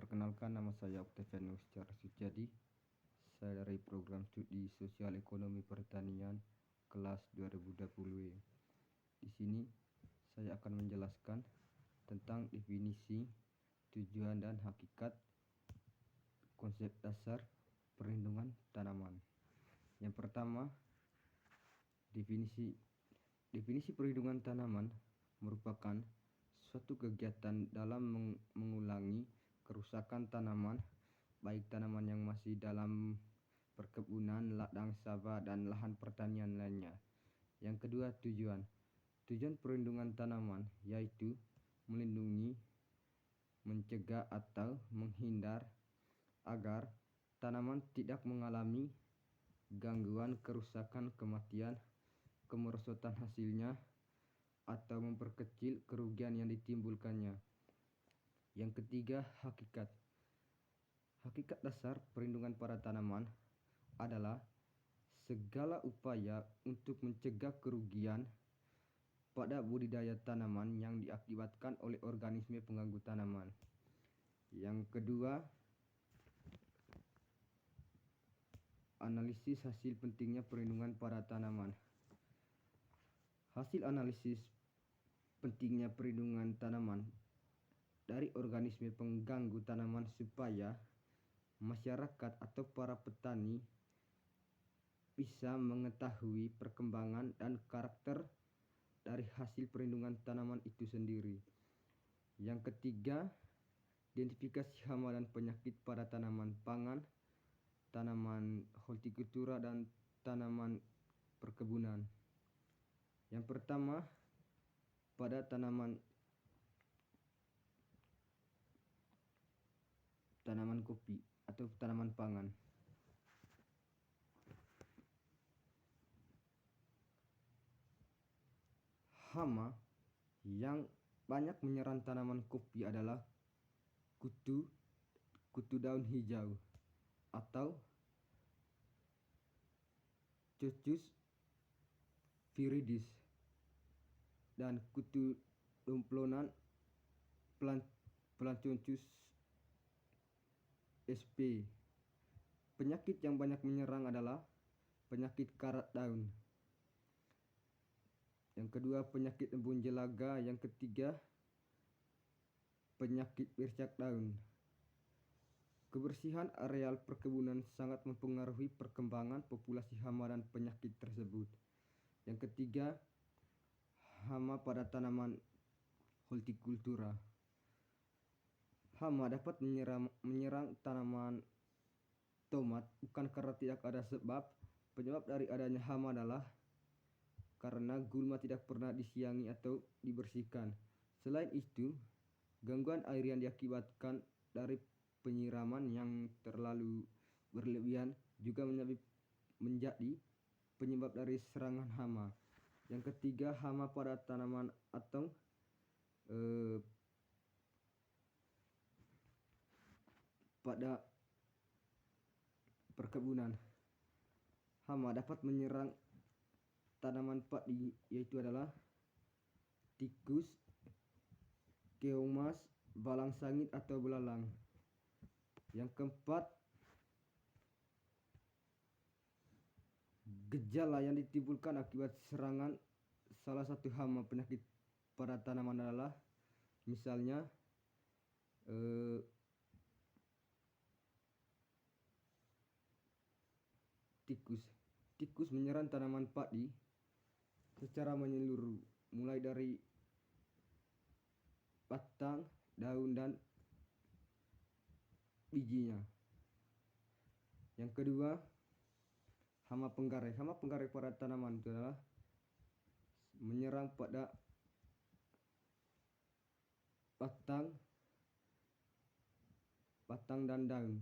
Perkenalkan, nama saya Octavianus Suciadi. Saya dari program studi Sosial Ekonomi Pertanian kelas 2020. Di sini saya akan menjelaskan tentang definisi, tujuan dan hakikat konsep dasar perlindungan tanaman. Yang pertama, definisi perlindungan tanaman merupakan suatu kegiatan dalam mengulangi kerusakan tanaman, baik tanaman yang masih dalam perkebunan, ladang sawah, dan lahan pertanian lainnya. Yang kedua, tujuan perlindungan tanaman yaitu melindungi, mencegah atau menghindar agar tanaman tidak mengalami gangguan, kerusakan, kematian, kemerosotan hasilnya, atau memperkecil kerugian yang ditimbulkannya. Yang ketiga, hakikat dasar perlindungan pada tanaman adalah segala upaya untuk mencegah kerugian pada budidaya tanaman yang diakibatkan oleh organisme pengganggu tanaman. Yang kedua, analisis hasil pentingnya perlindungan pada tanaman. Hasil analisis pentingnya perlindungan tanaman dari organisme pengganggu tanaman supaya masyarakat atau para petani bisa mengetahui perkembangan dan karakter dari hasil perlindungan tanaman itu sendiri. Yang ketiga, identifikasi hama dan penyakit pada tanaman pangan, tanaman hortikultura, dan tanaman perkebunan. Yang pertama, pada tanaman kopi atau tanaman pangan. Hama yang banyak menyerang tanaman kopi adalah kutu daun hijau atau Coccus viridis dan kutu domplonan Planchonus sp. Penyakit yang banyak menyerang adalah penyakit karat daun. Yang kedua, penyakit embun jelaga. Yang ketiga, penyakit bercak daun. Kebersihan areal perkebunan sangat mempengaruhi perkembangan populasi hama dan penyakit tersebut. Yang ketiga, hama pada tanaman hortikultura. Hama dapat menyerang tanaman tomat bukan karena tidak ada sebab. Penyebab dari adanya hama adalah karena gulma tidak pernah disiangi atau dibersihkan. Selain itu, gangguan air yang diakibatkan dari penyiraman yang terlalu berlebihan juga menjadi penyebab dari serangan hama. Yang ketiga, hama pada tanaman atau pada perkebunan. Hama dapat menyerang tanaman padi, yaitu adalah tikus, keong mas, balang sangit atau belalang. Yang keempat, gejala yang ditimbulkan akibat serangan salah satu hama penyakit pada tanaman adalah misalnya tikus menyerang tanaman padi secara menyeluruh, mulai dari batang, daun, dan bijinya. Yang kedua, hama penggarai. Hama penggarai pada tanaman itu adalah menyerang pada batang dan daun.